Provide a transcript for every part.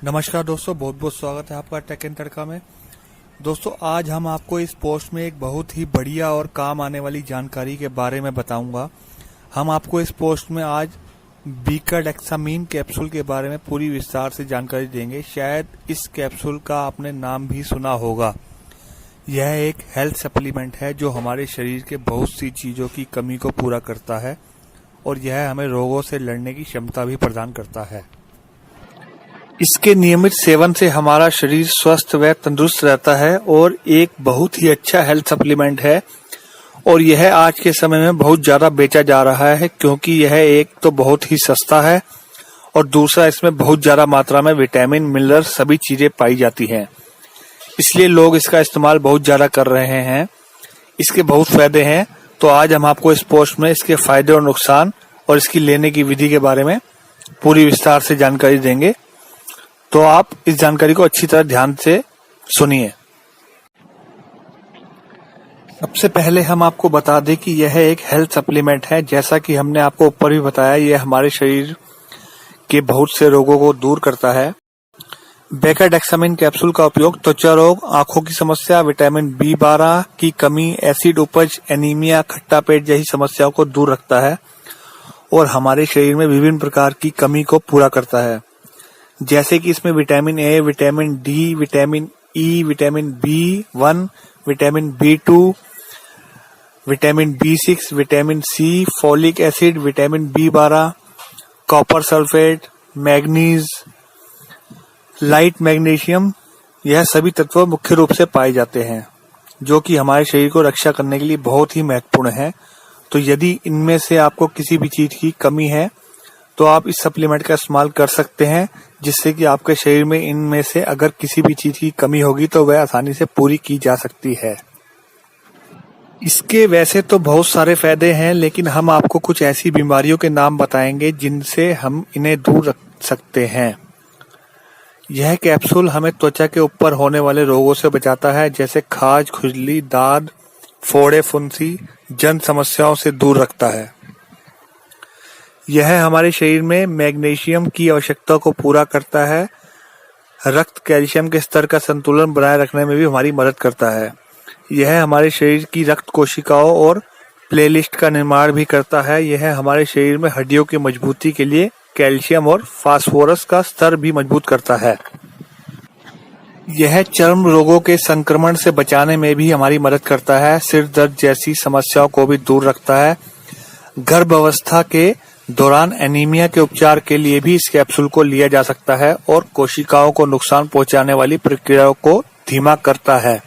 नमस्कार दोस्तों, बहुत बहुत स्वागत है आपका टेक एंड तड़का में। दोस्तों, आज हम आपको इस पोस्ट में एक बहुत ही बढ़िया और काम आने वाली जानकारी के बारे में बताऊंगा। हम आपको इस पोस्ट में आज बीकाडेक्सामीन कैप्सूल के बारे में पूरी विस्तार से जानकारी देंगे। शायद इस कैप्सूल का आपने नाम भी सुना होगा। यह एक हेल्थ सप्लीमेंट है जो हमारे शरीर के बहुत सी चीजों की कमी को पूरा करता है और यह हमें रोगों से लड़ने की क्षमता भी प्रदान करता है। इसके नियमित सेवन से हमारा शरीर स्वस्थ व तंदुरुस्त रहता है और एक बहुत ही अच्छा हेल्थ सप्लीमेंट है और यह आज के समय में बहुत ज्यादा बेचा जा रहा है क्योंकि यह एक तो बहुत ही सस्ता है और दूसरा इसमें बहुत ज्यादा मात्रा में विटामिन, मिनरल सभी चीजें पाई जाती हैं। इसलिए लोग इसका इस्तेमाल बहुत ज्यादा कर रहे हैं। इसके बहुत फायदे हैं, तो आज हम आपको इस पोस्ट में इसके फायदे और नुकसान और इसकी लेने की विधि के बारे में पूरी विस्तार से जानकारी देंगे। तो आप इस जानकारी को अच्छी तरह ध्यान से सुनिए। सबसे पहले हम आपको बता दें कि यह एक हेल्थ सप्लीमेंट है। जैसा कि हमने आपको ऊपर भी बताया, यह हमारे शरीर के बहुत से रोगों को दूर करता है। बीकाडेक्सामीन कैप्सूल का उपयोग त्वचा रोग, आंखों की समस्या, विटामिन B12 की कमी, एसिड उपज, एनीमिया, खट्टा पेट जैसी समस्याओं को दूर रखता है और हमारे शरीर में विभिन्न प्रकार की कमी को पूरा करता है। जैसे कि इसमें vitamin A, vitamin D, vitamin E, vitamin B1, vitamin B2, vitamin B6, vitamin C, folic acid, vitamin B12, copper sulphate, manganese, light magnesium, यह सभी तत्व मुख्य रूप से पाए जाते हैं जो कि हमारे शरीर को रक्षा करने के लिए बहुत ही महत्वपूर्ण है। तो यदि इनमें से आपको किसी भी चीज की कमी है तो आप इस सप्लीमेंट का इस्तेमाल कर सकते हैं, जिससे कि आपके शरीर में इनमें से अगर किसी भी चीज की कमी होगी तो वह आसानी से पूरी की जा सकती है। इसके वैसे तो बहुत सारे फायदे हैं, लेकिन हम आपको कुछ ऐसी बीमारियों के नाम बताएंगे जिनसे हम इन्हें दूर रख सकते हैं। यह कैप्सूल हमें त्वचा के ऊपर होने वाले रोगों से बचाता है, जैसे खाज, खुजली, दाद, फोड़े, फुंसी, जन समस्याओं से दूर रखता है। यह हमारे शरीर में मैग्नीशियम की आवश्यकता को पूरा करता है। रक्त कैल्शियम के स्तर का संतुलन बनाए रखने में भी हमारी मदद करता है। यह हमारे शरीर की रक्त कोशिकाओं और प्लेलिस्ट का निर्माण भी करता है। यह हमारे शरीर में हड्डियों की मजबूती के लिए कैल्शियम और फास्फोरस का स्तर भी मजबूत करता है। यह चर्म रोगों के संक्रमण से बचाने में भी हमारी मदद करता है। सिर दर्द जैसी समस्याओं को भी दूर रखता है। गर्भावस्था के दौरान एनीमिया के उपचार के लिए भी इस कैप्सूल को लिया जा सकता है और कोशिकाओं को नुकसान पहुंचाने वाली प्रक्रियाओं को धीमा करता है।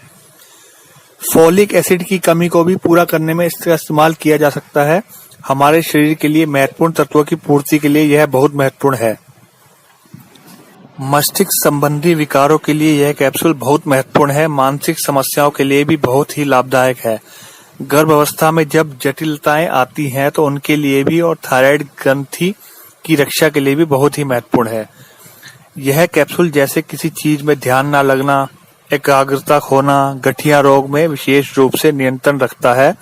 फोलिक एसिड की कमी को भी पूरा करने में इसका इस्तेमाल किया जा सकता है। हमारे शरीर के लिए महत्वपूर्ण तत्वों की पूर्ति के लिए यह बहुत महत्वपूर्ण है। मस्तिष्क संबंधी विकारों के लिए यह कैप्सूल बहुत महत्वपूर्ण है। मानसिक समस्याओं के लिए भी बहुत ही लाभदायक है। गर्भावस्था में जब जटिलताएं आती हैं तो उनके लिए भी और थायराइड ग्रंथि की रक्षा के लिए भी बहुत ही महत्वपूर्ण है। यह कैप्सूल जैसे किसी चीज में ध्यान न लगना, एकाग्रता खोना, गठिया रोग में विशेष रूप से नियंत्रण रखता है।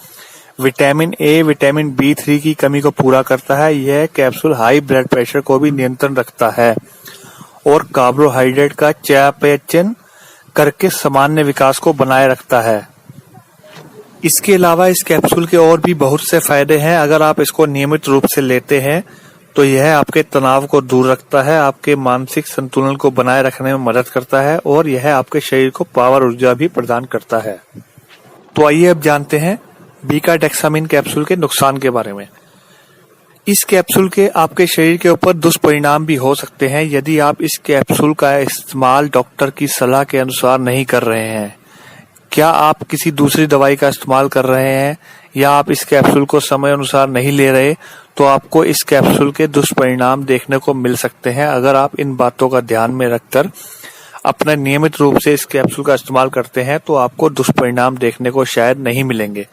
विटामिन A, विटामिन B3 की कमी को पूरा करता है। यह कैप्सूल हाई ब्लड प्रेशर को भी नियंत्रण रखता है और कार्बोहाइड्रेट का चयापचय करके सामान्य विकास को बनाए रखता है। इसके अलावा इस कैप्सूल के और भी बहुत से फायदे हैं। अगर आप इसको नियमित रूप से लेते हैं तो यह आपके तनाव को दूर रखता है, आपके मानसिक संतुलन को बनाए रखने में मदद करता है और यह आपके शरीर को पावर ऊर्जा भी प्रदान करता है। तो आइए अब जानते हैं बीकाडेक्सामीन कैप्सूल के नुकसान के बारे में। इस कैप्सूल के आपके शरीर के ऊपर दुष्परिणाम भी हो सकते हैं यदि आप इस कैप्सूल का इस्तेमाल डॉक्टर की सलाह के अनुसार नहीं कर रहे हैं। क्या आप किसी दूसरी दवाई का इस्तेमाल कर रहे हैं या आप इस कैप्सूल को समय अनुसार नहीं ले रहे, तो आपको इस कैप्सूल के दुष्परिणाम देखने को मिल सकते हैं। अगर आप इन बातों का ध्यान में रखकर अपने नियमित रूप से इस कैप्सूल का इस्तेमाल करते हैं तो आपको दुष्परिणाम देखने को शायद नहीं मिलेंगे।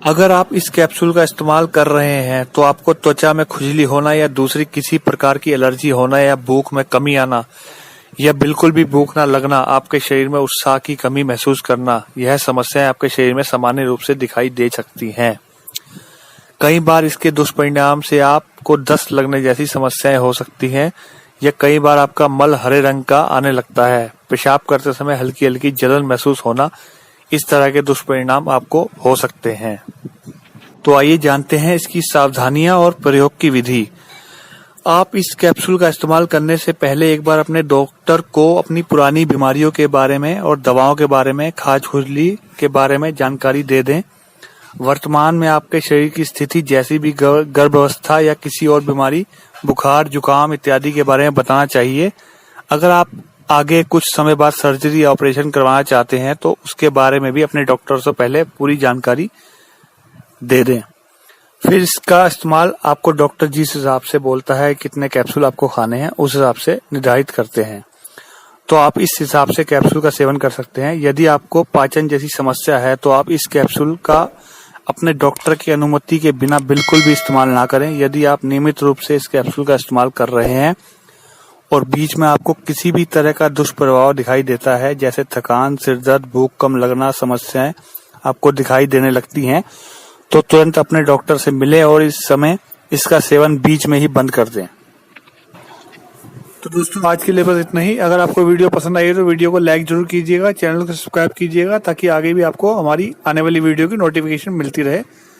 अगर आप इस कैप्सूल का इस्तेमाल कर रहे हैं तो आपको त्वचा में खुजली होना या दूसरी किसी प्रकार की एलर्जी होना या भूख में कमी आना या बिल्कुल भी भूख न लगना, आपके शरीर में उत्साह की कमी महसूस करना, यह समस्याएं आपके शरीर में सामान्य रूप से दिखाई दे सकती हैं। कई बार इसके दुष्परिणाम से आपको दस्त लगने जैसी समस्याएं हो सकती हैं या कई बार आपका मल हरे रंग का आने लगता है, पेशाब करते समय हल्की हल्की जलन महसूस होना, इस तरह के दुष्परिणाम आपको हो सकते हैं। तो आइए जानते हैं इसकी सावधानियां और प्रयोग की विधि। आप इस कैप्सूल का इस्तेमाल करने से पहले एक बार अपने डॉक्टर को अपनी पुरानी बीमारियों के बारे में और दवाओं के बारे में, खाज खुजली के बारे में जानकारी दे दें। वर्तमान में आपके शरीर की स्थिति, जैसी भी गर्भावस्था या किसी और बीमारी, बुखार, जुकाम इत्यादि के बारे में बताना चाहिए। अगर आप आगे कुछ समय बाद सर्जरी या ऑपरेशन करवाना चाहते हैं तो उसके बारे में भी अपने डॉक्टर से पहले पूरी जानकारी दे दें। फिर इसका इस्तेमाल आपको डॉक्टर जिस हिसाब से बोलता है कितने कैप्सूल आपको खाने हैं, उस हिसाब से निर्धारित करते हैं। तो आप इस हिसाब से कैप्सूल का सेवन कर सकते हैं। यदि आपको पाचन जैसी समस्या है तो आप इस कैप्सूल का अपने डॉक्टर की अनुमति के बिना बिल्कुल भी इस्तेमाल ना करें। यदि आप नियमित रूप से इस कैप्सूल का इस्तेमाल कर रहे हैं और बीच में आपको किसी भी तरह का दुष्प्रभाव दिखाई देता है, जैसे थकान, सिरदर्द, भूख कम लगना, समस्याएं आपको दिखाई देने लगती हैं, तो तुरंत अपने डॉक्टर से मिलें और इस समय इसका सेवन बीच में ही बंद कर दें। तो दोस्तों आज के लिए बस इतना ही। अगर आपको वीडियो पसंद आई तो वीडियो को लाइक जरूर कीजिएगा, चैनल को सब्सक्राइब कीजिएगा ताकि आगे भी आपको हमारी आने वाली वीडियो की नोटिफिकेशन मिलती रहे।